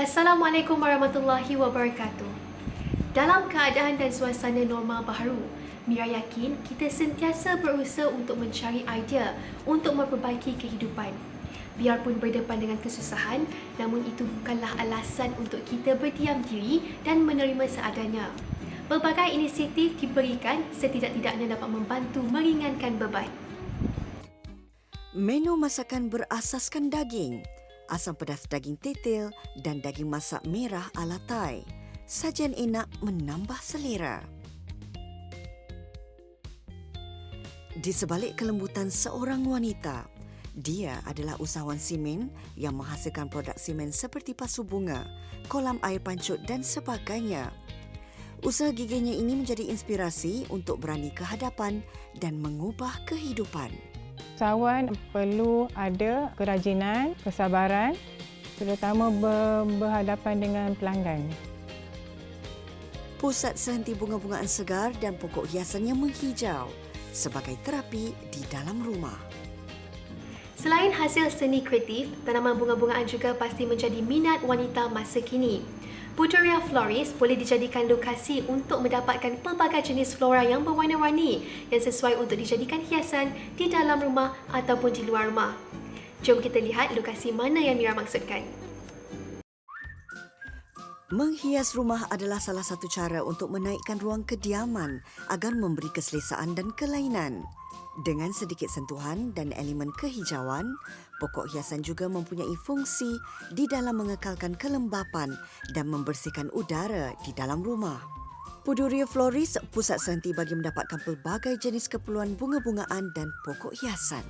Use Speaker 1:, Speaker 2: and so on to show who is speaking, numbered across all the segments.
Speaker 1: Assalamualaikum warahmatullahi wabarakatuh. Dalam keadaan dan suasana normal baharu, Mira yakin kita sentiasa berusaha untuk mencari idea untuk memperbaiki kehidupan. Biarpun berdepan dengan kesusahan, namun itu bukanlah alasan untuk kita berdiam diri dan menerima seadanya. Pelbagai inisiatif diberikan setidak-tidaknya dapat membantu meringankan beban.
Speaker 2: Menu masakan berasaskan daging, asam pedas daging tetel dan daging masak merah ala Thai. Sajian enak menambah selera. Di sebalik kelembutan seorang wanita, dia adalah usahawan simen yang menghasilkan produk simen seperti pasu bunga, kolam air pancut dan sebagainya. Usaha gigihnya ini menjadi inspirasi untuk berani ke hadapan dan mengubah kehidupan.
Speaker 3: Usahawan perlu ada kerajinan, kesabaran, terutama berhadapan dengan pelanggan.
Speaker 2: Pusat sehenti bunga-bungaan segar dan pokok hiasan yang menghijau sebagai terapi di dalam rumah.
Speaker 1: Selain hasil seni kreatif, tanaman bunga-bungaan juga pasti menjadi minat wanita masa kini. Puteria Florist boleh dijadikan lokasi untuk mendapatkan pelbagai jenis flora yang berwarna-warni yang sesuai untuk dijadikan hiasan di dalam rumah ataupun di luar rumah. Jom kita lihat lokasi mana yang Mira maksudkan.
Speaker 2: Menghias rumah adalah salah satu cara untuk menaikkan ruang kediaman agar memberi keselesaan dan kelainan. Dengan sedikit sentuhan dan elemen kehijauan, pokok hiasan juga mempunyai fungsi di dalam mengekalkan kelembapan dan membersihkan udara di dalam rumah. Puteria Florist, pusat sehenti bagi mendapatkan pelbagai jenis keperluan bunga-bungaan dan pokok hiasan.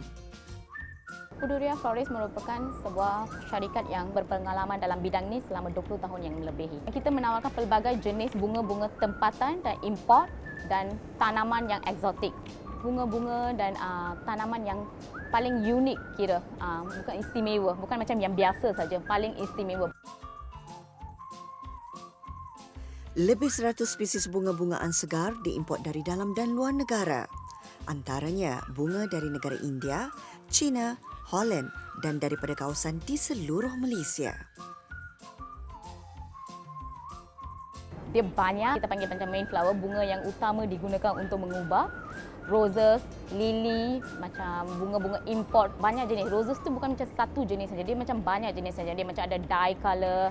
Speaker 4: Puteria Florist merupakan sebuah syarikat yang berpengalaman dalam bidang ini selama 20 tahun yang melebihi. Kita menawarkan pelbagai jenis bunga-bunga tempatan dan import dan tanaman yang eksotik. Bunga-bunga dan tanaman yang paling unik kira, bukan istimewa, bukan macam yang biasa saja, paling istimewa.
Speaker 2: Lebih 100 spesies bunga-bungaan segar diimport dari dalam dan luar negara. Antaranya bunga dari negara India, China, Holland dan daripada kawasan di seluruh Malaysia.
Speaker 4: Dia banyak, kita panggil macam main flower, bunga yang utama digunakan untuk mengubah. Roses, lily, macam bunga-bunga import, banyak jenis. Roses tu bukan macam satu jenis saja, dia macam banyak jenis saja. Dia macam ada dye color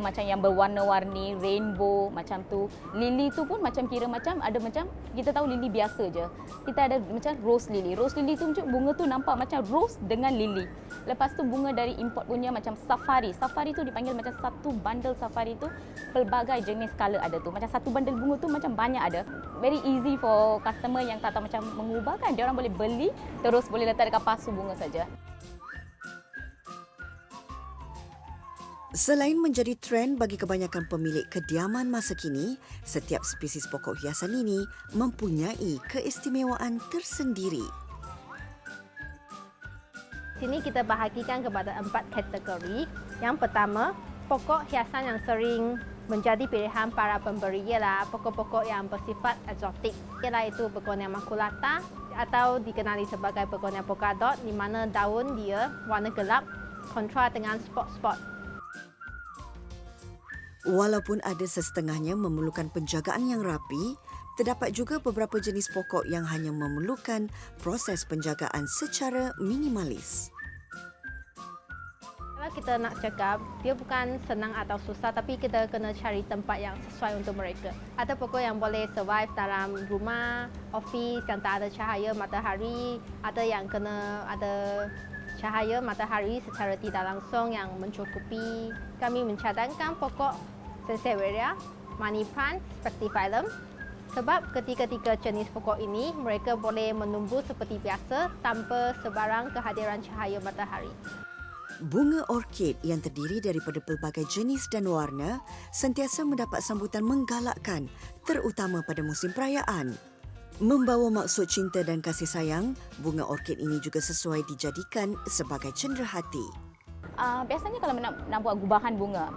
Speaker 4: macam yang berwarna-warni, rainbow macam tu. Lily tu pun macam kira macam ada macam kita tahu lily biasa je. Kita ada macam rose lily. Rose lily tu macam bunga tu nampak macam rose dengan lily. Lepas tu bunga dari import punya macam safari. Safari tu dipanggil macam satu bundle safari tu pelbagai jenis color ada tu. Macam satu bundle bunga tu macam banyak ada. Very easy for customer yang tak tahu macam mengubah kan. Dia orang boleh beli terus boleh letak dekat pasu bunga saja.
Speaker 2: Selain menjadi trend bagi kebanyakan pemilik kediaman masa kini, setiap spesies pokok hiasan ini mempunyai keistimewaan tersendiri.
Speaker 5: Sini kita bahagikan kepada 4 kategori. Yang pertama, pokok hiasan yang sering menjadi pilihan para pembeli ialah pokok-pokok yang bersifat eksotik. Ialah itu begonia maculata atau dikenali sebagai begonia polka dot, di mana daun dia warna gelap kontra dengan spot-spot.
Speaker 2: Walaupun ada sesetengahnya memerlukan penjagaan yang rapi, terdapat juga beberapa jenis pokok yang hanya memerlukan proses penjagaan secara minimalis.
Speaker 5: Kalau kita nak cakap, dia bukan senang atau susah, tapi kita kena cari tempat yang sesuai untuk mereka. Ada pokok yang boleh survive dalam rumah, office yang tak ada cahaya matahari, ada yang kena ada cahaya matahari secara tidak langsung yang mencukupi. Kami mencadangkan pokok Sansevieria, money plant, Spectiphyllum. Sebab ketiga-tiga jenis pokok ini, mereka boleh menumbuh seperti biasa tanpa sebarang kehadiran cahaya matahari.
Speaker 2: Bunga orkid yang terdiri daripada pelbagai jenis dan warna sentiasa mendapat sambutan menggalakkan, terutama pada musim perayaan. Membawa maksud cinta dan kasih sayang, bunga orkid ini juga sesuai dijadikan sebagai cenderahati.
Speaker 4: Biasanya kalau nak buat gubahan bunga,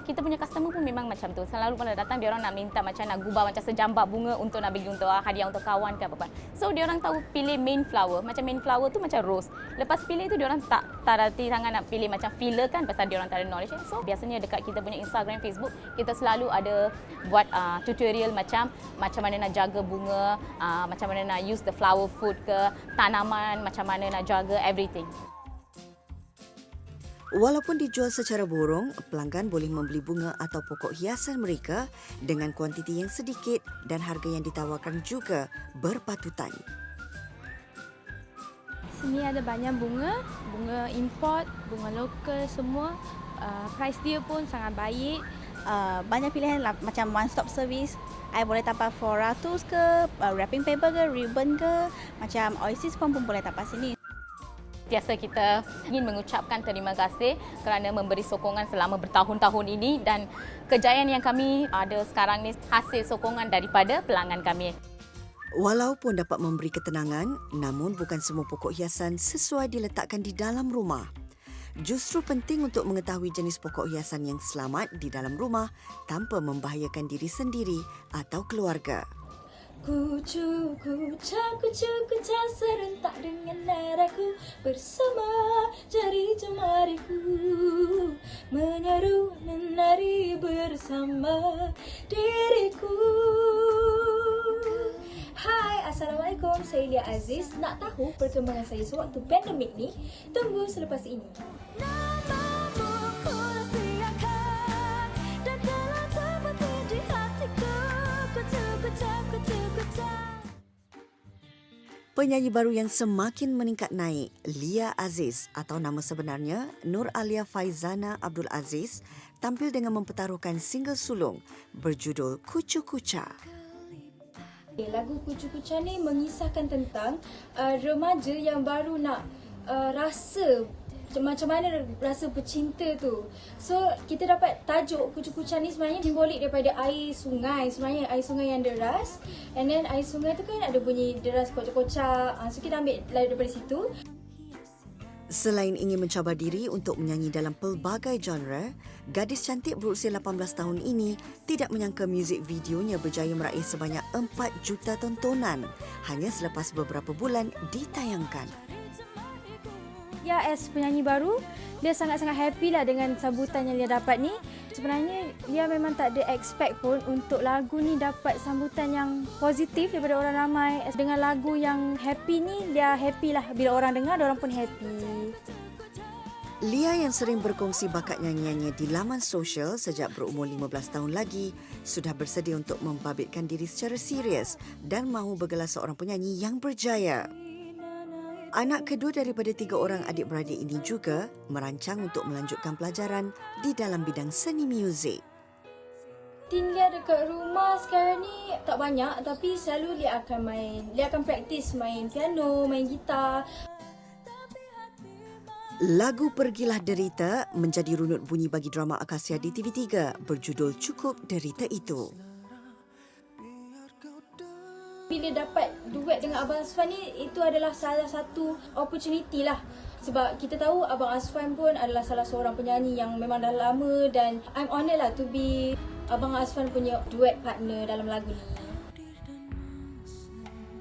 Speaker 4: kita punya customer pun memang macam tu. Selalu kalau datang dia orang nak minta macam nak gubah macam sejambak bunga untuk nak bagi untuk hadiah untuk kawan ke apa-apa. So dia orang tahu pilih main flower. Macam main flower tu macam rose. Lepas pilih tu dia orang tak reti sangat nak pilih macam filler kan pasal dia orang tak ada knowledge. So biasanya dekat kita punya Instagram, Facebook, kita selalu ada buat tutorial macam mana nak jaga bunga, macam mana nak use the flower food ke, tanaman macam mana nak jaga everything.
Speaker 2: Walaupun dijual secara borong, pelanggan boleh membeli bunga atau pokok hiasan mereka dengan kuantiti yang sedikit dan harga yang ditawarkan juga berpatutan.
Speaker 6: Sini ada banyak bunga import, bunga lokal semua. Price dia pun sangat baik.
Speaker 7: Banyak pilihan lah, macam one stop service. I boleh tapah floratus ke, wrapping paper ke, ribbon ke, macam oasis pun boleh tapah sini.
Speaker 4: Biasa kita ingin mengucapkan terima kasih kerana memberi sokongan selama bertahun-tahun ini dan kejayaan yang kami ada sekarang ni hasil sokongan daripada pelanggan kami.
Speaker 2: Walaupun dapat memberi ketenangan, namun bukan semua pokok hiasan sesuai diletakkan di dalam rumah. Justru penting untuk mengetahui jenis pokok hiasan yang selamat di dalam rumah tanpa membahayakan diri sendiri atau keluarga.
Speaker 8: Kucu serentak dengan nadaku bersama jari jemariku menyeru menari bersama diriku. Hai, Assalamualaikum. Saya Lia Aziz. Nak tahu perkembangan saya sewaktu pandemik ni? Tunggu selepas ini.
Speaker 2: Penyanyi baru yang semakin meningkat naik, Lia Aziz atau nama sebenarnya Nur Alia Faizana Abdul Aziz, tampil dengan mempertaruhkan single sulung berjudul Kucu Kucha.
Speaker 8: Lagu Kucu Kucha ni mengisahkan tentang remaja yang baru nak rasa macam mana rasa bercinta tu. So kita dapat tajuk Kucu Kucha ni sebenarnya simbolik daripada air sungai. Sebenarnya air sungai yang deras, and then air sungai tu kan ada bunyi deras kocak-kocak. So kita ambil daripada situ.
Speaker 2: Selain ingin mencabar diri untuk menyanyi dalam pelbagai genre, gadis cantik berusia 18 tahun ini tidak menyangka muzik videonya berjaya meraih sebanyak 4 juta tontonan hanya selepas beberapa bulan ditayangkan.
Speaker 6: Ya, as penyanyi baru, dia sangat-sangat happy lah dengan sambutan yang dia dapat ni. Sebenarnya dia memang tak ada expect pun untuk lagu ni dapat sambutan yang positif daripada orang ramai. Dengan lagu yang happy ni, dia happy lah. Bila orang dengar, orang pun happy.
Speaker 2: Lia yang sering berkongsi bakat nyanyiannya di laman sosial sejak berumur 15 tahun lagi sudah bersedia untuk membabitkan diri secara serius dan mahu bergelar seorang penyanyi yang berjaya. Anak kedua daripada 3 orang adik-beradik ini juga merancang untuk melanjutkan pelajaran di dalam bidang seni muzik.
Speaker 8: Tinggal dekat rumah sekarang ni tak banyak, tapi selalu dia akan praktis main piano, main gitar.
Speaker 2: Lagu Pergilah Derita menjadi runut bunyi bagi drama Akasia di TV3 berjudul Cukup Derita Itu.
Speaker 8: Bila dapat duet dengan Abang Azfan ni, itu adalah salah satu opportunity lah. Sebab kita tahu Abang Azfan pun adalah salah seorang penyanyi yang memang dah lama, dan I'm honoured lah to be Abang Azfan punya duet partner dalam lagu ni.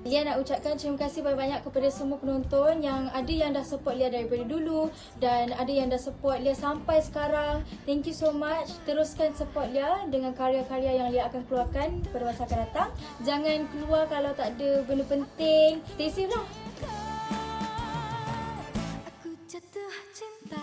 Speaker 8: Lia nak ucapkan terima kasih banyak-banyak kepada semua penonton yang ada yang dah support Lia daripada dulu dan ada yang dah support Lia sampai sekarang. Thank you so much. Teruskan support Lia dengan karya-karya yang Lia akan keluarkan pada masa akan datang. Jangan keluar kalau tak ada benda penting. Stay safe lah. Aku jatuh cinta.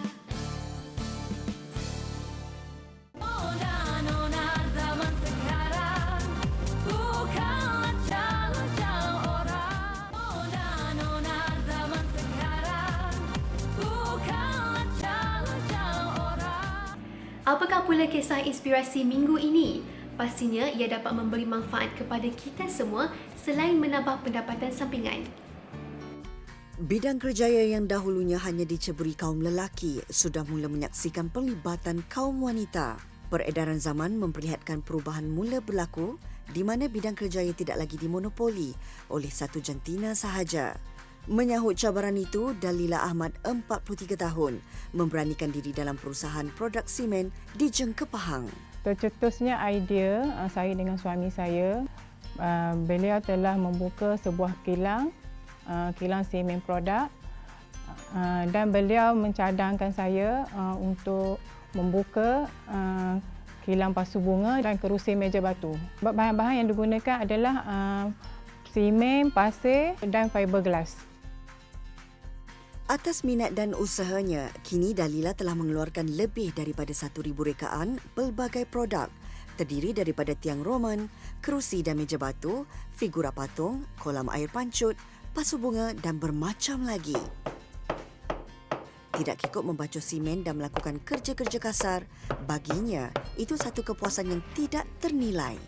Speaker 1: Apakah pula kisah inspirasi minggu ini? Pastinya ia dapat memberi manfaat kepada kita semua selain menambah pendapatan sampingan.
Speaker 2: Bidang kerjaya yang dahulunya hanya diceburi kaum lelaki sudah mula menyaksikan pelibatan kaum wanita. Peredaran zaman memperlihatkan perubahan mula berlaku di mana bidang kerjaya tidak lagi dimonopoli oleh satu jantina sahaja. Menyahut cabaran itu, Dalila Ahmad, 43 tahun, memberanikan diri dalam perusahaan produk simen di Jengke Pahang.
Speaker 3: Tercetusnya idea saya dengan suami saya. Beliau telah membuka sebuah kilang simen produk dan beliau mencadangkan saya untuk membuka kilang pasu bunga dan kerusi meja batu. Bahan-bahan yang digunakan adalah simen, pasir dan fiberglass.
Speaker 2: Atas minat dan usahanya, kini Dalila telah mengeluarkan lebih daripada 1,000 rekaan pelbagai produk terdiri daripada tiang Roman, kerusi dan meja batu, figura patung, kolam air pancut, pasu bunga dan bermacam lagi. Tidak kikuk membacul simen dan melakukan kerja-kerja kasar, baginya itu satu kepuasan yang tidak ternilai.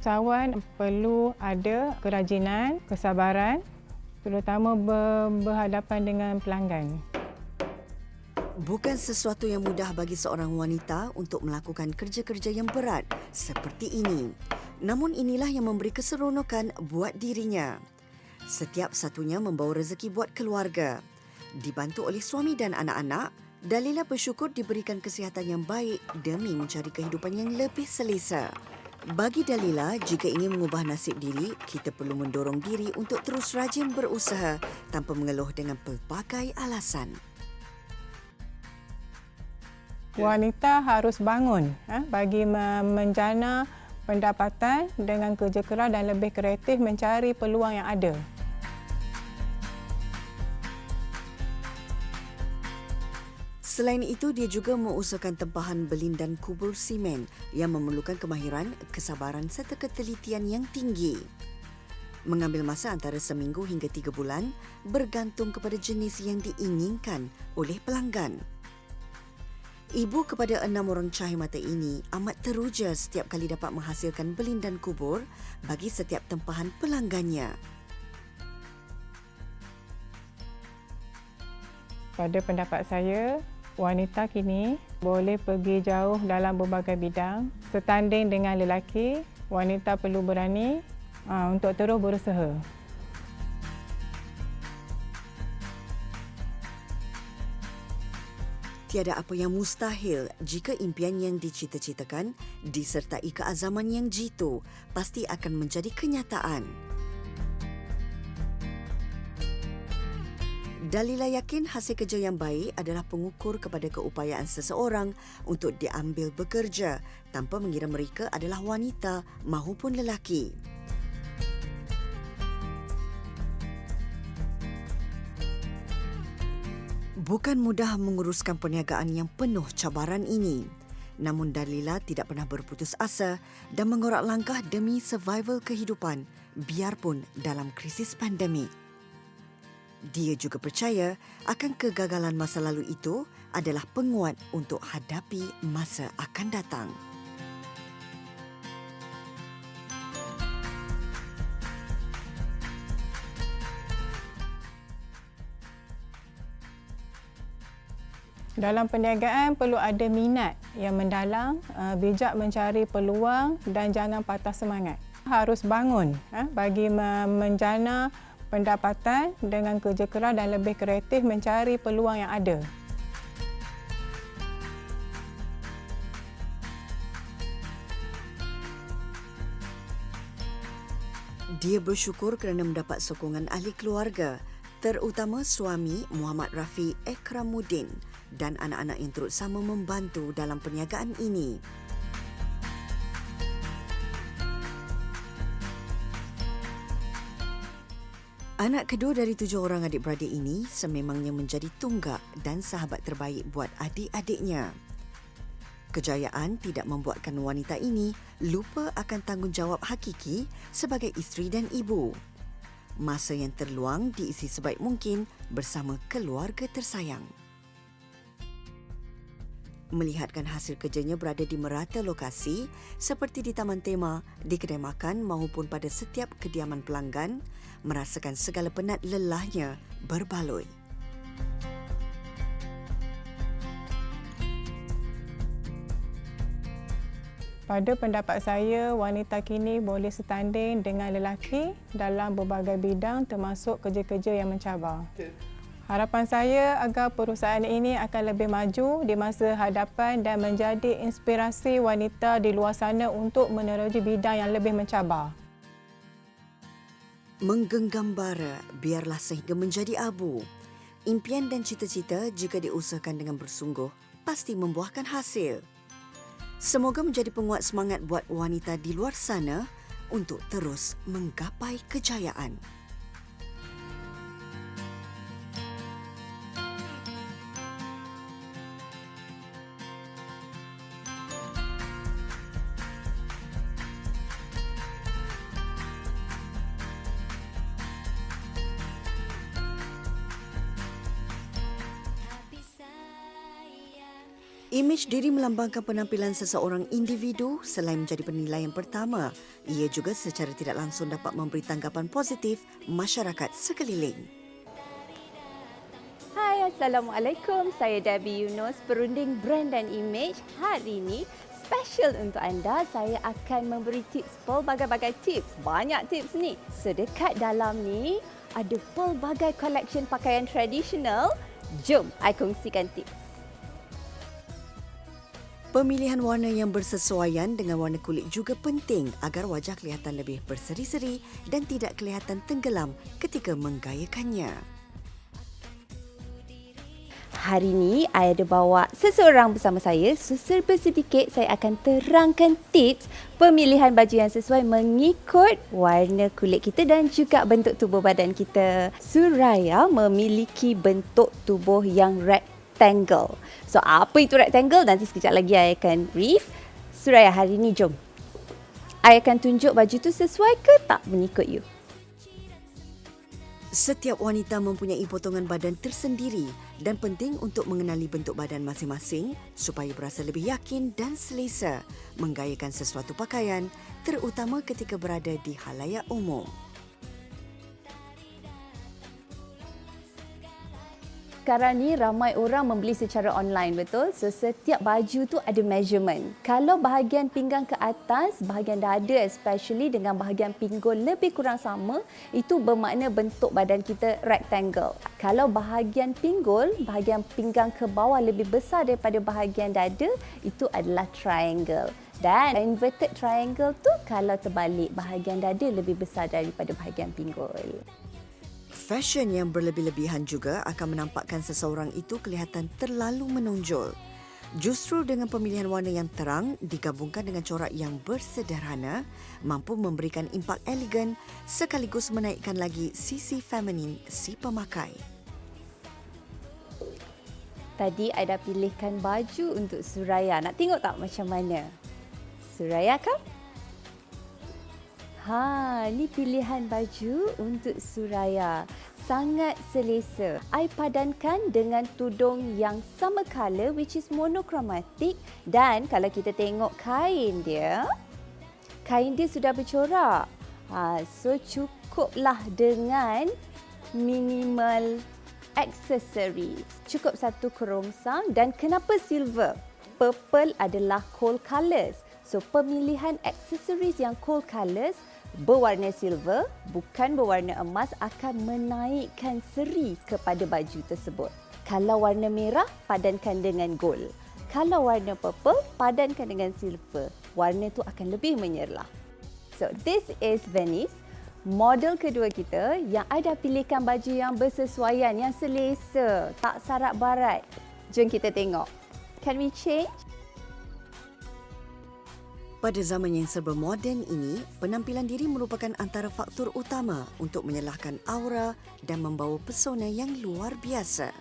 Speaker 3: Usahawan perlu ada kerajinan, kesabaran, terutama berhadapan dengan pelanggan.
Speaker 2: Bukan sesuatu yang mudah bagi seorang wanita untuk melakukan kerja-kerja yang berat seperti ini. Namun inilah yang memberi keseronokan buat dirinya. Setiap satunya membawa rezeki buat keluarga. Dibantu oleh suami dan anak-anak, Dalila bersyukur diberikan kesihatan yang baik demi mencari kehidupan yang lebih selesa. Bagi Dalila, jika ingin mengubah nasib diri, kita perlu mendorong diri untuk terus rajin berusaha tanpa mengeluh dengan pelbagai alasan.
Speaker 3: Wanita harus bangun bagi menjana pendapatan dengan kerja keras dan lebih kreatif mencari peluang yang ada.
Speaker 2: Selain itu, dia juga mengusahakan tempahan belindan kubur simen yang memerlukan kemahiran, kesabaran serta ketelitian yang tinggi. Mengambil masa antara seminggu hingga 3 bulan bergantung kepada jenis yang diinginkan oleh pelanggan. Ibu kepada 6 orang cahaya mata ini amat teruja setiap kali dapat menghasilkan belindan kubur bagi setiap tempahan pelanggannya.
Speaker 3: Pada pendapat saya, wanita kini boleh pergi jauh dalam berbagai bidang. Setanding dengan lelaki, wanita perlu berani untuk terus berusaha.
Speaker 2: Tiada apa yang mustahil jika impian yang dicita-citakan disertai keazaman yang jitu pasti akan menjadi kenyataan. Dalila yakin hasil kerja yang baik adalah pengukur kepada keupayaan seseorang untuk diambil bekerja tanpa mengira mereka adalah wanita mahupun lelaki. Bukan mudah menguruskan perniagaan yang penuh cabaran ini. Namun Dalila tidak pernah berputus asa dan mengorak langkah demi survival kehidupan biarpun dalam krisis pandemik. Dia juga percaya akan kegagalan masa lalu itu adalah penguat untuk hadapi masa akan datang.
Speaker 3: Dalam perniagaan perlu ada minat yang mendalam, bijak mencari peluang dan jangan patah semangat. Harus bangun bagi menjana pendapatan dengan kerja keras dan lebih kreatif mencari peluang yang ada.
Speaker 2: Dia bersyukur kerana mendapat sokongan ahli keluarga, terutama suami Muhammad Rafi Ekramuddin dan anak-anak yang turut sama membantu dalam perniagaan ini. Anak kedua dari 7 orang adik-beradik ini sememangnya menjadi tunggak dan sahabat terbaik buat adik-adiknya. Kejayaan tidak membuatkan wanita ini lupa akan tanggungjawab hakiki sebagai isteri dan ibu. Masa yang terluang diisi sebaik mungkin bersama keluarga tersayang. Melihatkan hasil kerjanya berada di merata lokasi seperti di taman tema, di kedai makan maupun pada setiap kediaman pelanggan, merasakan segala penat lelahnya berbaloi.
Speaker 3: Pada pendapat saya, wanita kini boleh setanding dengan lelaki dalam berbagai bidang termasuk kerja-kerja yang mencabar. Harapan saya agar perusahaan ini akan lebih maju di masa hadapan dan menjadi inspirasi wanita di luar sana untuk meneroji bidang yang lebih mencabar.
Speaker 2: Menggenggam bara biarlah sehingga menjadi abu. Impian dan cita-cita jika diusahakan dengan bersungguh pasti membuahkan hasil. Semoga menjadi penguat semangat buat wanita di luar sana untuk terus menggapai kejayaan. Imej diri melambangkan penampilan seseorang individu selain menjadi penilaian pertama. Ia juga secara tidak langsung dapat memberi tanggapan positif masyarakat sekeliling.
Speaker 9: Hai, Assalamualaikum. Saya Debbie Yunus, perunding brand dan imej. Hari ini, special untuk anda, saya akan memberi tips, pelbagai tips. Banyak tips ni. Sedekat dalam ni, ada pelbagai collection pakaian tradisional. Jom, I kongsikan tips.
Speaker 2: Pemilihan warna yang bersesuaian dengan warna kulit juga penting agar wajah kelihatan lebih berseri-seri dan tidak kelihatan tenggelam ketika menggayakannya.
Speaker 9: Hari ini, saya ada bawa seseorang bersama saya. Serba sedikit, saya akan terangkan tips pemilihan baju yang sesuai mengikut warna kulit kita dan juga bentuk tubuh badan kita. Suraya memiliki bentuk tubuh yang rectangle. So, apa itu rectangle? Nanti sekejap lagi saya akan brief. Suraya, hari ini jom. Saya akan tunjuk baju tu sesuai ke tak mengikut you.
Speaker 2: Setiap wanita mempunyai potongan badan tersendiri dan penting untuk mengenali bentuk badan masing-masing supaya berasa lebih yakin dan selesa menggayakan sesuatu pakaian, terutama ketika berada di khalayak umum.
Speaker 9: Sekarang ni ramai orang membeli secara online, betul? So, setiap baju tu ada measurement. Kalau bahagian pinggang ke atas, bahagian dada especially dengan bahagian pinggul lebih kurang sama, itu bermakna bentuk badan kita rectangle. Kalau bahagian pinggul, bahagian pinggang ke bawah lebih besar daripada bahagian dada, itu adalah triangle. Dan inverted triangle tu kalau terbalik, bahagian dada lebih besar daripada bahagian pinggul.
Speaker 2: Fashion yang berlebih-lebihan juga akan menampakkan seseorang itu kelihatan terlalu menonjol. Justru dengan pemilihan warna yang terang digabungkan dengan corak yang bersederhana, mampu memberikan impak elegan sekaligus menaikkan lagi sisi feminin si pemakai.
Speaker 9: Tadi I dah pilihkan baju untuk Suraya. Nak tengok tak macam mana? Suraya kan? Ni pilihan baju untuk Suraya. Sangat selesa. I padankan dengan tudung yang sama colour which is monochromatic dan kalau kita tengok kain dia sudah bercorak. So cukuplah dengan minimal accessories. Cukup satu kerongsang dan kenapa silver? Purple adalah cold colours. So pemilihan accessories yang cold colours berwarna silver, bukan berwarna emas, akan menaikkan seri kepada baju tersebut. Kalau warna merah, padankan dengan gold. Kalau warna purple, padankan dengan silver. Warna tu akan lebih menyerlah. So, this is Venice. Model kedua kita yang ada pilihkan baju yang bersesuaian, yang selesa, tak sarak barat. Jom kita tengok. Can we change?
Speaker 2: Pada zaman yang serba moden ini, penampilan diri merupakan antara faktor utama untuk menyelahkan aura dan membawa pesona yang luar biasa.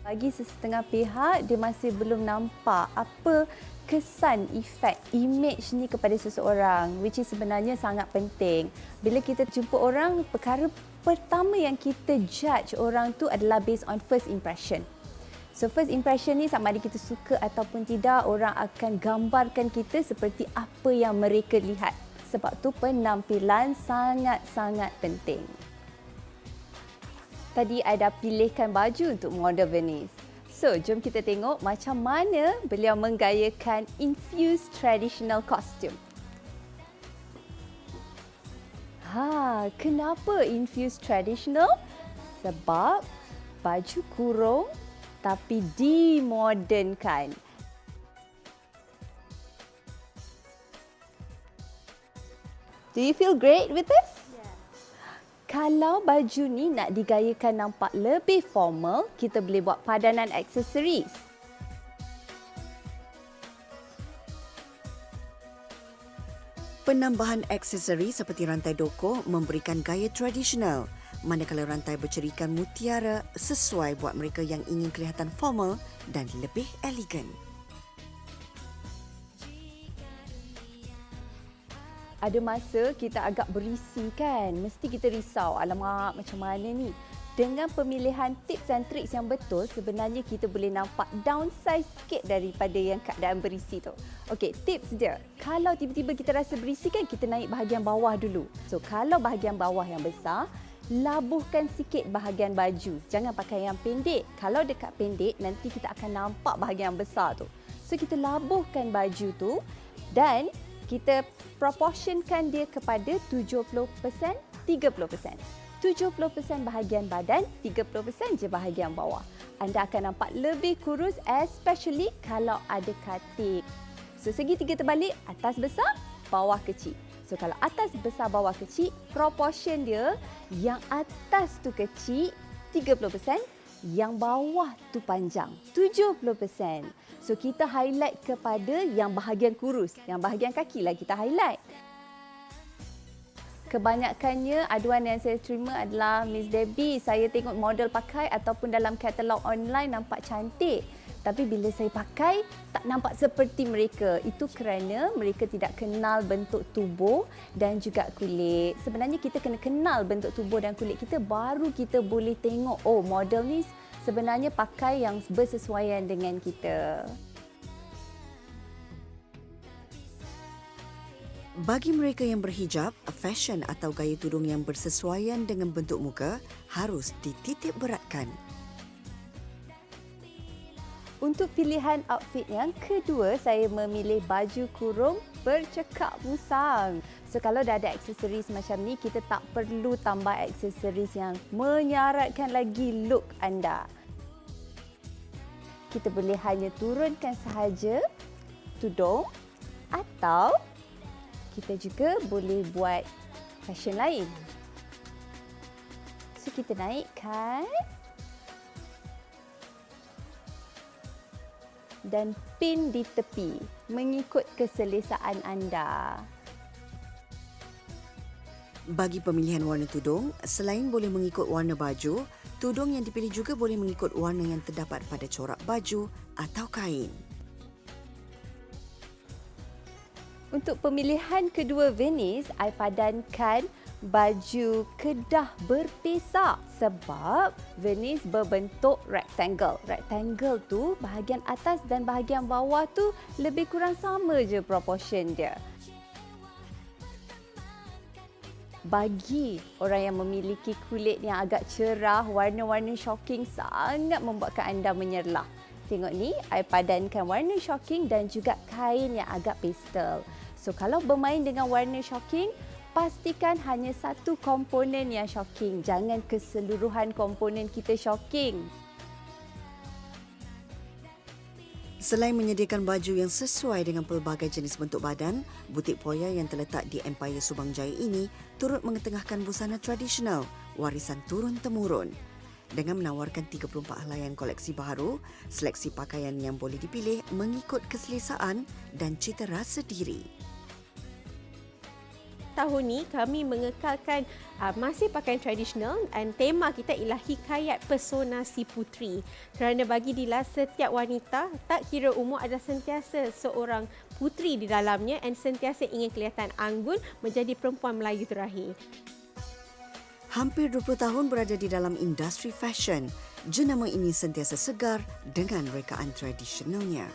Speaker 9: Bagi sesetengah pihak, dia masih belum nampak apa kesan, efek, image ni kepada seseorang, which is sebenarnya sangat penting. Bila kita jumpa orang, perkara pertama yang kita judge orang tu adalah based on first impression. So first impression ni sama ada kita suka ataupun tidak, orang akan gambarkan kita seperti apa yang mereka lihat. Sebab tu penampilan sangat-sangat penting. Tadi I dah pilihkan baju untuk model Venice. So, jom kita tengok macam mana beliau menggayakan infused traditional costume. Kenapa infused traditional? Sebab baju kurung tapi dimodernkan. Do you feel great with this? Kalau baju ni nak digayakan nampak lebih formal, kita boleh buat padanan aksesoris.
Speaker 2: Penambahan aksesori seperti rantai doko memberikan gaya tradisional, manakala rantai bercerikan mutiara sesuai buat mereka yang ingin kelihatan formal dan lebih elegan.
Speaker 9: Ada masa kita agak berisi kan, mesti kita risau, alamak macam mana ni. Dengan pemilihan tips dan triks yang betul, sebenarnya kita boleh nampak downsize sikit daripada yang keadaan berisi tu. Okey, tips dia. Kalau tiba-tiba kita rasa berisi kan, kita naik bahagian bawah dulu. So, kalau bahagian bawah yang besar, labuhkan sikit bahagian baju. Jangan pakai yang pendek. Kalau dekat pendek, nanti kita akan nampak bahagian yang besar tu. So, kita labuhkan baju tu dan kita proportionkan dia kepada 70%, 30%. 70% bahagian badan, 30% je bahagian bawah. Anda akan nampak lebih kurus, especially kalau ada katik. So, segitiga terbalik, atas besar, bawah kecil. So, kalau atas besar, bawah kecil, proportion dia yang atas tu kecil, 30%, yang bawah tu panjang, 70%. So, kita highlight kepada yang bahagian kurus. Yang bahagian kaki lah kita highlight. Kebanyakannya aduan yang saya terima adalah, Miss Debbie, saya tengok model pakai ataupun dalam katalog online nampak cantik. Tapi bila saya pakai, tak nampak seperti mereka. Itu kerana mereka tidak kenal bentuk tubuh dan juga kulit. Sebenarnya kita kena kenal bentuk tubuh dan kulit kita, baru kita boleh tengok, oh model ni sebenarnya pakai yang bersesuaian dengan kita.
Speaker 2: Bagi mereka yang berhijab, fashion atau gaya tudung yang bersesuaian dengan bentuk muka harus dititik beratkan.
Speaker 9: Untuk pilihan outfit yang kedua, saya memilih baju kurung bercekak musang. So, kalau dah ada aksesoris macam ni, kita tak perlu tambah aksesoris yang menyaratkan lagi look anda. Kita boleh hanya turunkan sahaja tudung atau kita juga boleh buat fashion lain. So, kita naikkan dan pin di tepi mengikut keselesaan anda.
Speaker 2: Bagi pemilihan warna tudung, selain boleh mengikut warna baju, tudung yang dipilih juga boleh mengikut warna yang terdapat pada corak baju atau kain.
Speaker 9: Untuk pemilihan kedua Venice, I padankan baju kedah berpesak sebab Venice berbentuk rectangle. Rectangle tu bahagian atas dan bahagian bawah tu lebih kurang sama je proportion dia. Bagi orang yang memiliki kulit yang agak cerah, warna-warna shocking sangat membuatkan anda menyerlah. Tengok ni, I padankan warna shocking dan juga kain yang agak pastel. So, kalau bermain dengan warna shocking, pastikan hanya satu komponen yang shocking. Jangan keseluruhan komponen kita shocking.
Speaker 2: Selain menyediakan baju yang sesuai dengan pelbagai jenis bentuk badan, butik Poya yang terletak di Empire Subang Jaya ini turut mengetengahkan busana tradisional, warisan turun-temurun. Dengan menawarkan 34 helaian koleksi baharu, seleksi pakaian yang boleh dipilih mengikut keselesaan dan cita rasa diri.
Speaker 10: Tahun ni kami mengekalkan masih pakaian tradisional dan tema kita ialah hikayat pesona si puteri. Kerana bagi Dila, setiap wanita tak kira umur adalah sentiasa seorang puteri di dalamnya dan sentiasa ingin kelihatan anggun menjadi perempuan Melayu terakhir.
Speaker 2: Hampir 20 tahun berada di dalam industri fashion, jenama ini sentiasa segar dengan rekaan tradisionalnya.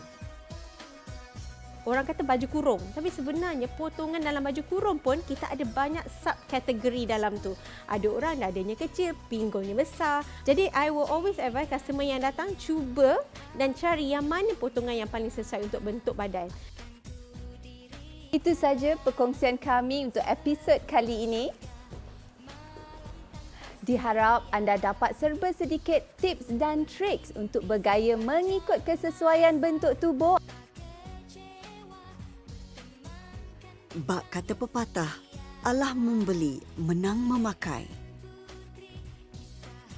Speaker 10: orang kata baju kurung. Tapi sebenarnya potongan dalam baju kurung pun kita ada banyak subkategori dalam tu. Ada orang dadanya kecil, pinggulnya besar. Jadi I will always advise customer yang datang cuba dan cari yang mana potongan yang paling sesuai untuk bentuk badan.
Speaker 9: Itu saja perkongsian kami untuk episod kali ini. Diharap anda dapat serba sedikit tips dan triks untuk bergaya mengikut kesesuaian bentuk tubuh.
Speaker 2: Bak kata pepatah, Allah membeli, menang memakai.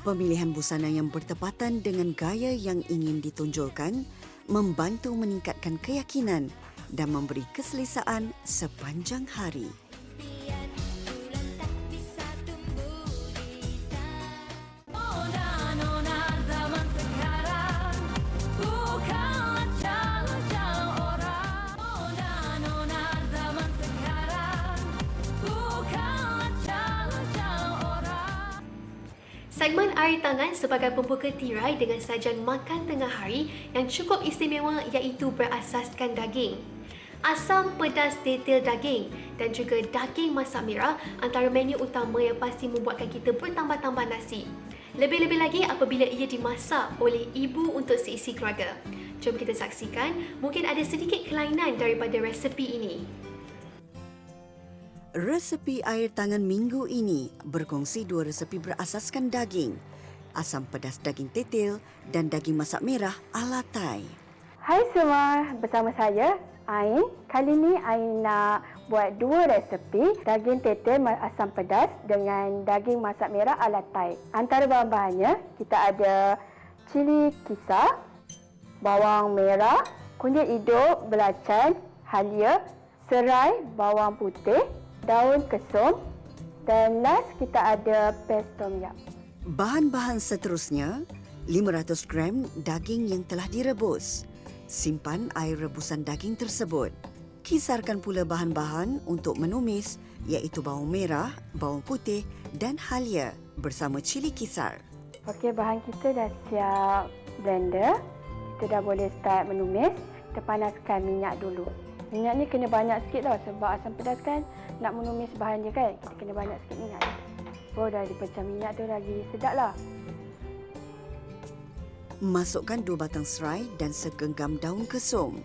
Speaker 2: Pemilihan busana yang bertepatan dengan gaya yang ingin ditonjolkan membantu meningkatkan keyakinan dan memberi keselesaan sepanjang hari.
Speaker 1: Segmen air tangan sebagai pembuka tirai dengan sajian makan tengah hari yang cukup istimewa iaitu berasaskan daging. Asam pedas tetel daging dan juga daging masak merah antara menu utama yang pasti membuatkan kita bertambah-tambah nasi. Lebih-lebih lagi apabila ia dimasak oleh ibu untuk seisi keluarga. Jom kita saksikan, mungkin ada sedikit kelainan daripada resepi ini.
Speaker 2: Resepi air tangan minggu ini berkongsi 2 resepi berasaskan daging, asam pedas daging tetel dan daging masak merah ala Thai.
Speaker 11: Hai semua, bersama saya Ain. Kali ni Ain nak buat 2 resepi daging tetel asam pedas dengan daging masak merah ala Thai. Antara bahan-bahannya kita ada cili kisar, bawang merah, kunyit hidup, belacan, halia, serai, bawang putih, daun kesum dan last kita ada paste tom yum.
Speaker 2: Bahan-bahan seterusnya, 500 gram daging yang telah direbus. Simpan air rebusan daging tersebut. Kisarkan pula bahan-bahan untuk menumis iaitu bawang merah, bawang putih dan halia bersama cili kisar.
Speaker 11: Okey, bahan kita dah siap blender. Kita dah boleh start menumis. Kita panaskan minyak dulu. Minyak ni kena banyak sikit tau sebab asam pedas kan nak menumis bahan dia kan. Kita kena banyak sikit minyak. Oh, dah dipecah minyak tu lagi sedap lah.
Speaker 2: Masukkan 2 batang serai dan segenggam daun kesum.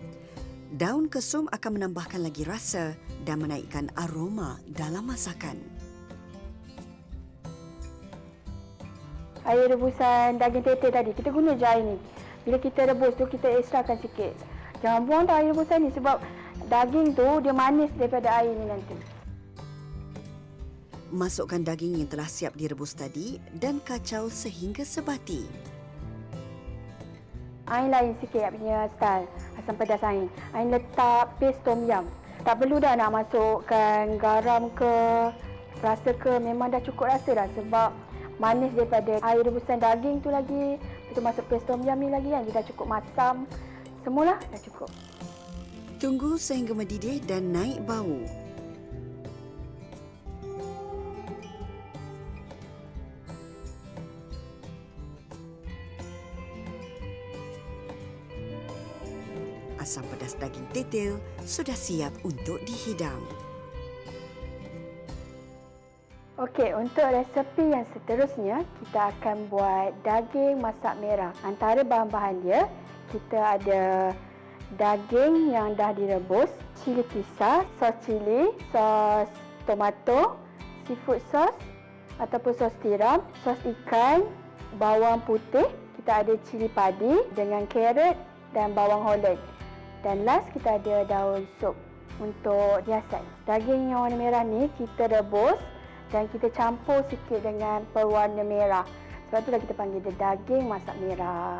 Speaker 2: Daun kesum akan menambahkan lagi rasa dan menaikkan aroma dalam masakan.
Speaker 11: Air rebusan daging tetel tadi, kita guna je air ni. Bila kita rebus tu, kita ekstrakan sikit. Jangan buang tau air rebusan ni sebab daging tu dia manis daripada air ni nanti.
Speaker 2: Masukkan daging yang telah siap direbus tadi dan kacau sehingga sebati.
Speaker 11: Ain lain sikit punya style asam pedas Ain. Ain letak paste tom yum. Tak perlu dah nak masukkan garam ke, rasa ke, memang dah cukup rasa dah sebab manis daripada air rebusan daging tu lagi. Lepas tu masuk paste tom yum ni lagi kan, dia dah cukup masam. Semualah dah cukup.
Speaker 2: Tunggu sehingga mendidih dan naik bau. Asam pedas daging tetel sudah siap untuk dihidang.
Speaker 11: Okey, untuk resepi yang seterusnya, kita akan buat daging masak merah. Antara bahan-bahan dia, kita ada daging yang dah direbus, cili kisar, sos cili, sos tomato, seafood sauce ataupun sos tiram, sos ikan, bawang putih, kita ada cili padi dengan carrot dan bawang holland. Dan last kita ada daun sup untuk hiasan. Daging yang warna merah ni kita rebus dan kita campur sikit dengan pewarna merah. Sebab itulah kita panggil dia daging masak merah.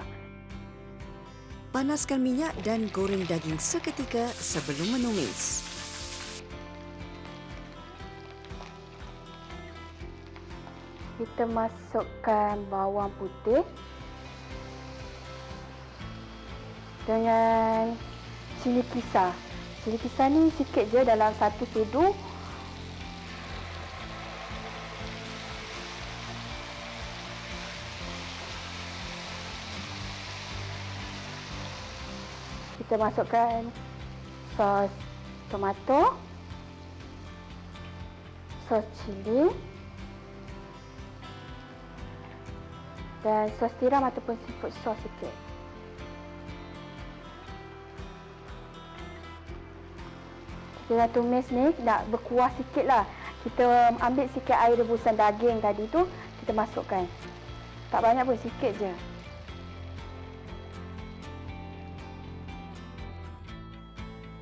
Speaker 2: Panaskan minyak dan goreng daging seketika sebelum menumis.
Speaker 11: Kita masukkan bawang putih dengan cili kisar. Cili kisar ni sikit je dalam 1 sudu. Kita masukkan sos tomato, sos cili dan sos tiram ataupun seafood sauce sikit. Kita dah tumis ni, nak berkuah sikit lah. Kita ambil sikit air rebusan daging tadi tu, kita masukkan. Tak banyak pun, sikit je.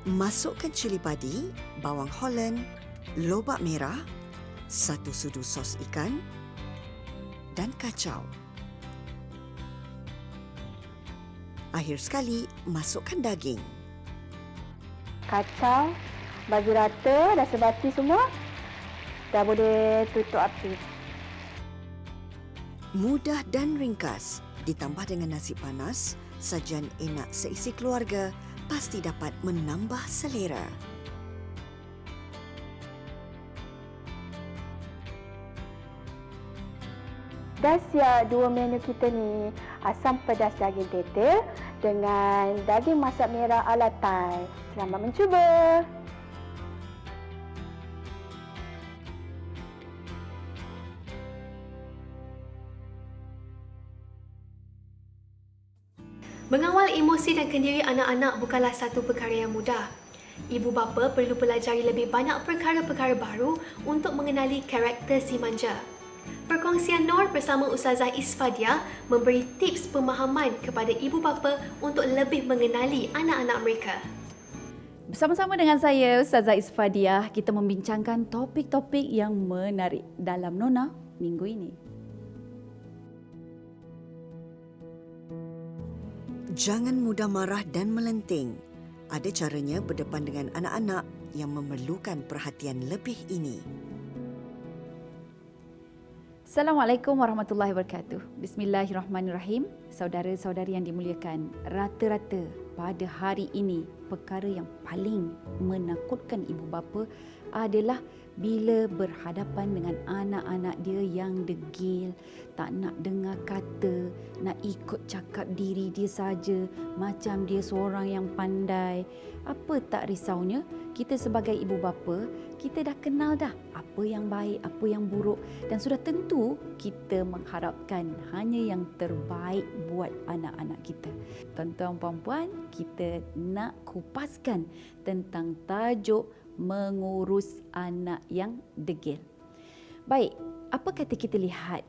Speaker 2: Masukkan cili padi, bawang Holland, lobak merah, 1 sudu sos ikan dan kacau. Akhir sekali, masukkan daging.
Speaker 11: Kacau, bagi rata, dah sebati semua. Dah boleh tutup api.
Speaker 2: Mudah dan ringkas, ditambah dengan nasi panas, sajian enak seisi keluarga pasti dapat menambah selera.
Speaker 11: Dah siap dua menu kita ni, asam pedas daging tete dengan daging masak merah ala Thai. Selamat mencuba!
Speaker 1: Mengawal emosi dan kendiri anak-anak bukanlah satu perkara yang mudah. Ibu bapa perlu pelajari lebih banyak perkara-perkara baru untuk mengenali karakter si manja. Perkongsian Nor bersama Ustazah Isfadiah memberi tips pemahaman kepada ibu bapa untuk lebih mengenali anak-anak mereka.
Speaker 9: Bersama-sama dengan saya, Ustazah Isfadiah, kita membincangkan topik-topik yang menarik dalam Nona minggu ini.
Speaker 2: Jangan mudah marah dan melenting. Ada caranya berdepan dengan anak-anak yang memerlukan perhatian lebih ini.
Speaker 9: Assalamualaikum warahmatullahi wabarakatuh. Bismillahirrahmanirrahim. Saudara-saudari yang dimuliakan, rata-rata pada hari ini perkara yang paling menakutkan ibu bapa adalah bila berhadapan dengan anak-anak dia yang degil, tak nak dengar kata, nak ikut cakap diri dia saja, macam dia seorang yang pandai. Apa tak risaunya, kita sebagai ibu bapa, kita dah kenal dah apa yang baik, apa yang buruk dan sudah tentu kita mengharapkan hanya yang terbaik buat anak-anak kita. Tuan-tuan puan-puan, kita nak kupaskan tentang tajuk mengurus anak yang degil. Baik, apa kata kita lihat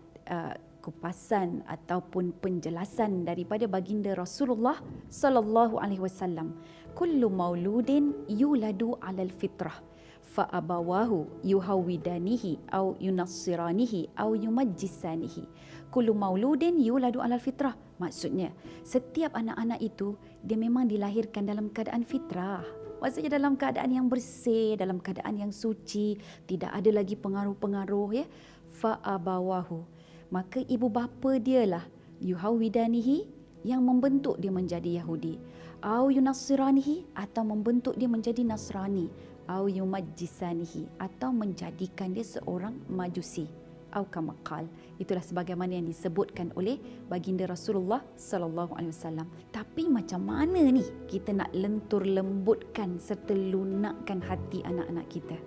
Speaker 9: kupasan ataupun penjelasan daripada baginda Rasulullah sallallahu alaihi wasallam. Kullu mauludin yuladu 'alal fitrah fa abawahu yuhawidanihi au yunassiranihi au yumajjisanihi. Kullu mauludin yuladu 'alal fitrah. Maksudnya, setiap anak-anak itu dia memang dilahirkan dalam keadaan fitrah. Maksudnya dalam keadaan yang bersih, dalam keadaan yang suci, tidak ada lagi pengaruh-pengaruh ya. Fa abawahu. Maka ibu bapa dialah yuhawidanihi yang membentuk dia menjadi Yahudi. Au yunassiranihi atau membentuk dia menjadi Nasrani. Au yumajjisanihi atau menjadikan dia seorang Majusi. Au kama qal. Itulah sebagaimana yang disebutkan oleh baginda Rasulullah sallallahu alaihi wasallam. Tapi macam mana ni kita nak lentur lembutkan serta lunakkan hati anak-anak kita?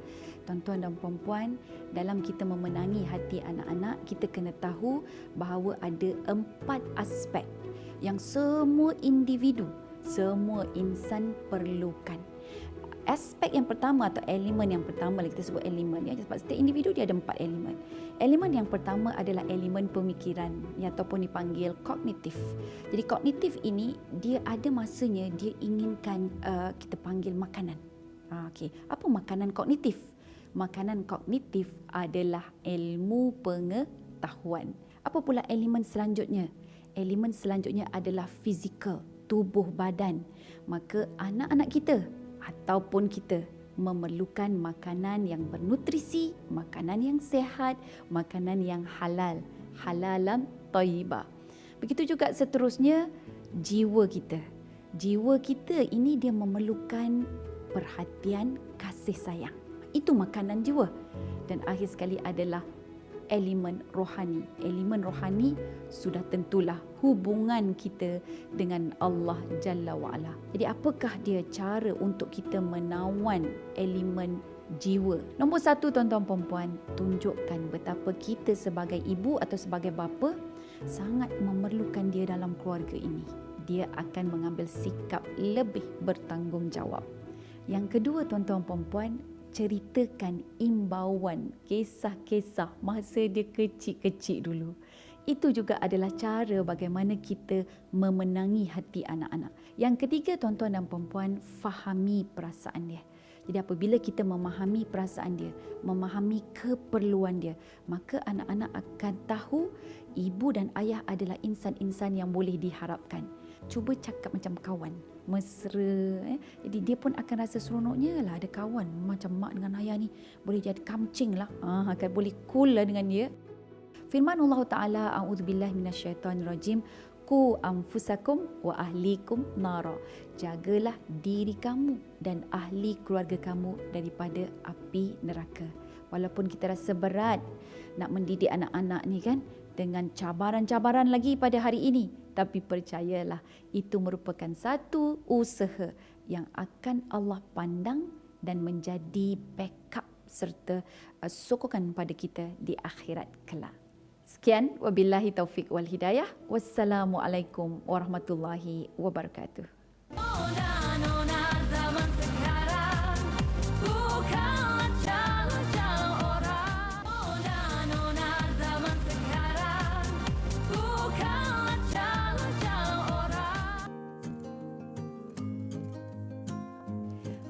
Speaker 9: Tuan-tuan dan puan-puan, dalam kita memenangi hati anak-anak, kita kena tahu bahawa ada 4 aspek yang semua individu, semua insan perlukan. Aspek yang pertama atau elemen yang pertama, kita sebut elemen ya, sebab setiap individu dia ada 4 elemen. Elemen yang pertama adalah elemen pemikiran yang ataupun dipanggil kognitif. Jadi kognitif ini dia ada masanya dia inginkan kita panggil makanan. Okey, apa makanan kognitif? Makanan kognitif adalah ilmu pengetahuan. Apa pula elemen selanjutnya? Elemen selanjutnya adalah fizikal, tubuh badan. Maka anak-anak kita ataupun kita memerlukan makanan yang bernutrisi, makanan yang sehat, makanan yang halal, halalan thayyibah. Begitu juga seterusnya jiwa kita. Jiwa kita ini dia memerlukan perhatian, kasih sayang. Itu makanan jiwa. Dan akhir sekali adalah
Speaker 12: elemen rohani. Elemen rohani sudah tentulah hubungan kita dengan Allah Jalla wa'ala. Jadi apakah dia cara untuk kita menawan elemen jiwa? Nombor satu, tuan-tuan perempuan, tunjukkan betapa kita sebagai ibu atau sebagai bapa sangat memerlukan dia dalam keluarga ini. Dia akan mengambil sikap lebih bertanggungjawab. Yang kedua, tuan-tuan perempuan, ceritakan imbauan, kisah-kisah masa dia kecil-kecil dulu. Itu juga adalah cara bagaimana kita memenangi hati anak-anak. Yang ketiga, tuan-tuan dan perempuan, fahami perasaan dia. Jadi apabila kita memahami perasaan dia, memahami keperluan dia, maka anak-anak akan tahu ibu dan ayah adalah insan-insan yang boleh diharapkan. Cuba cakap macam kawan, mesra. Jadi dia pun akan rasa seronoknya lah ada kawan macam mak dengan ayah ni. Boleh jadi kamcing lah. Akan boleh cool lah dengan dia. Firman Allah Ta'ala, a'udzubillahi minasyaitonirrajim, ku anfusakum wa ahlikum nara. Jagalah diri kamu dan ahli keluarga kamu daripada api neraka. Walaupun kita rasa berat nak mendidik anak-anak ni kan, dengan cabaran-cabaran lagi pada hari ini, tapi percayalah itu merupakan satu usaha yang akan Allah pandang dan menjadi backup serta sokongan pada kita di akhirat kelak. Sekian, wabillahi taufik wal hidayah. Wassalamualaikum warahmatullahi wabarakatuh.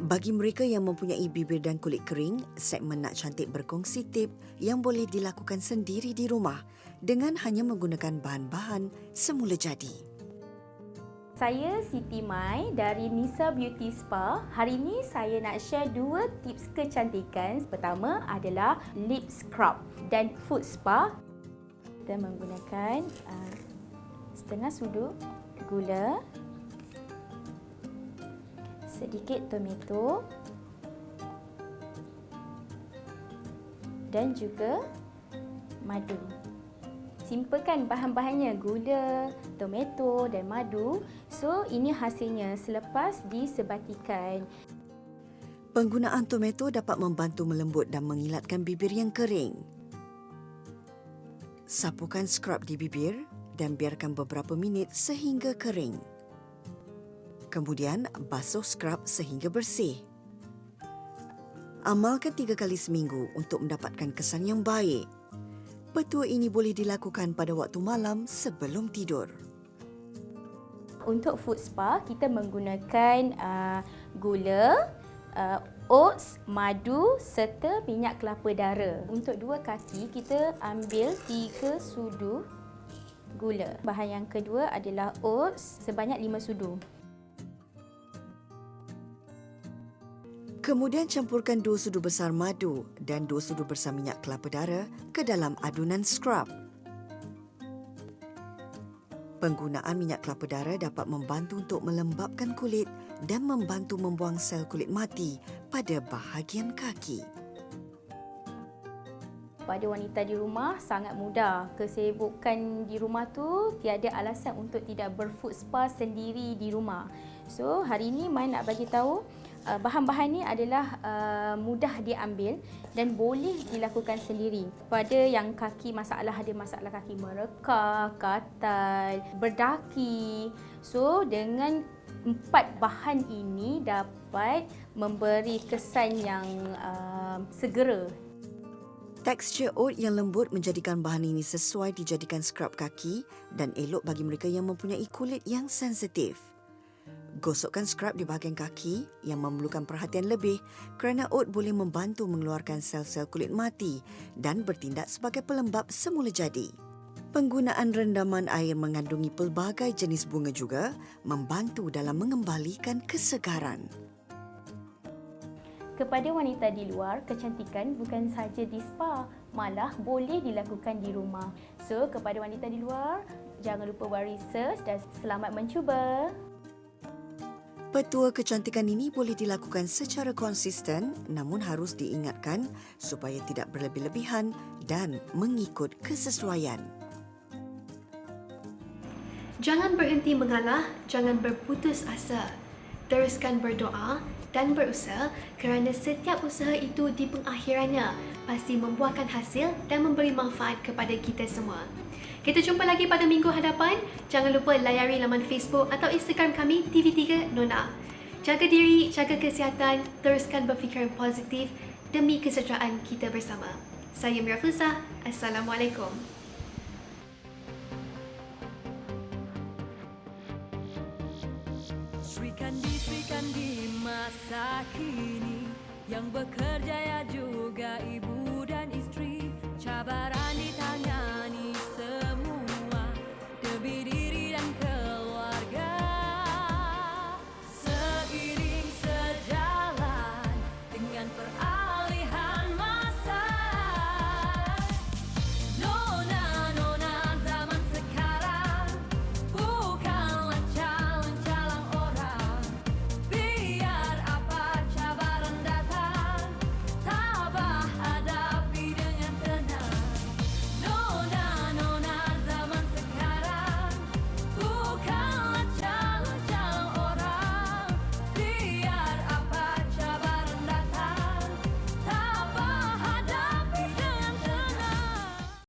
Speaker 2: Bagi mereka yang mempunyai bibir dan kulit kering, segmen Nak Cantik berkongsi tip yang boleh dilakukan sendiri di rumah dengan hanya menggunakan bahan-bahan semula jadi.
Speaker 13: Saya Siti Mai dari Nisa Beauty Spa. Hari ini saya nak share 2 tips kecantikan. Pertama adalah lip scrub dan foot spa. Kita menggunakan setengah sudu gula, sedikit tomato dan juga madu. Simple kan bahan-bahannya, gula, tomato dan madu. So ini hasilnya selepas disebatikan.
Speaker 2: Penggunaan tomato dapat membantu melembut dan mengilatkan bibir yang kering. Sapukan scrub di bibir dan biarkan beberapa minit sehingga kering. Kemudian basuh scrub sehingga bersih. Amalkan 3 kali seminggu untuk mendapatkan kesan yang baik. Petua ini boleh dilakukan pada waktu malam sebelum tidur.
Speaker 13: Untuk foot spa, kita menggunakan gula, oats, madu serta minyak kelapa dara. Untuk 2 kaki, kita ambil 3 sudu gula. Bahan yang kedua adalah oats sebanyak 5 sudu.
Speaker 2: Kemudian campurkan 2 sudu besar madu dan 2 sudu besar minyak kelapa dara ke dalam adunan scrub. Penggunaan minyak kelapa dara dapat membantu untuk melembabkan kulit dan membantu membuang sel kulit mati pada bahagian kaki.
Speaker 13: Pada wanita di rumah sangat mudah. Kesibukan di rumah tu tiada alasan untuk tidak berfoot spa sendiri di rumah. So hari ini Mai nak bagi tahu bahan-bahan ni adalah mudah diambil dan boleh dilakukan sendiri. Pada yang kaki ada masalah kaki merekah, katal, berdaki. So dengan 4 bahan ini dapat memberi kesan yang segera.
Speaker 2: Tekstur oat yang lembut menjadikan bahan ini sesuai dijadikan scrub kaki dan elok bagi mereka yang mempunyai kulit yang sensitif. Gosokkan scrub di bahagian kaki yang memerlukan perhatian lebih kerana oat boleh membantu mengeluarkan sel-sel kulit mati dan bertindak sebagai pelembab semula jadi. Penggunaan rendaman air mengandungi pelbagai jenis bunga juga membantu dalam mengembalikan kesegaran.
Speaker 13: Kepada wanita di luar, kecantikan bukan sahaja di spa, malah boleh dilakukan di rumah. So, kepada wanita di luar, jangan lupa buat research dan selamat mencuba.
Speaker 2: Petua kecantikan ini boleh dilakukan secara konsisten namun harus diingatkan supaya tidak berlebih-lebihan dan mengikut kesesuaian.
Speaker 1: Jangan berhenti mengalah, jangan berputus asa. Teruskan berdoa dan berusaha kerana setiap usaha itu di pengakhirannya pasti membuahkan hasil dan memberi manfaat kepada kita semua. Kita jumpa lagi pada minggu hadapan. Jangan lupa layari laman Facebook atau Instagram kami TV3 Nona. Jaga diri, jaga kesihatan, teruskan berfikiran positif demi kesejahteraan kita bersama. Saya Mira Fuzah. Assalamualaikum.
Speaker 14: Sri Kandi masa kini yang bekerja ya juga ibu dan istri, cabaran di tangan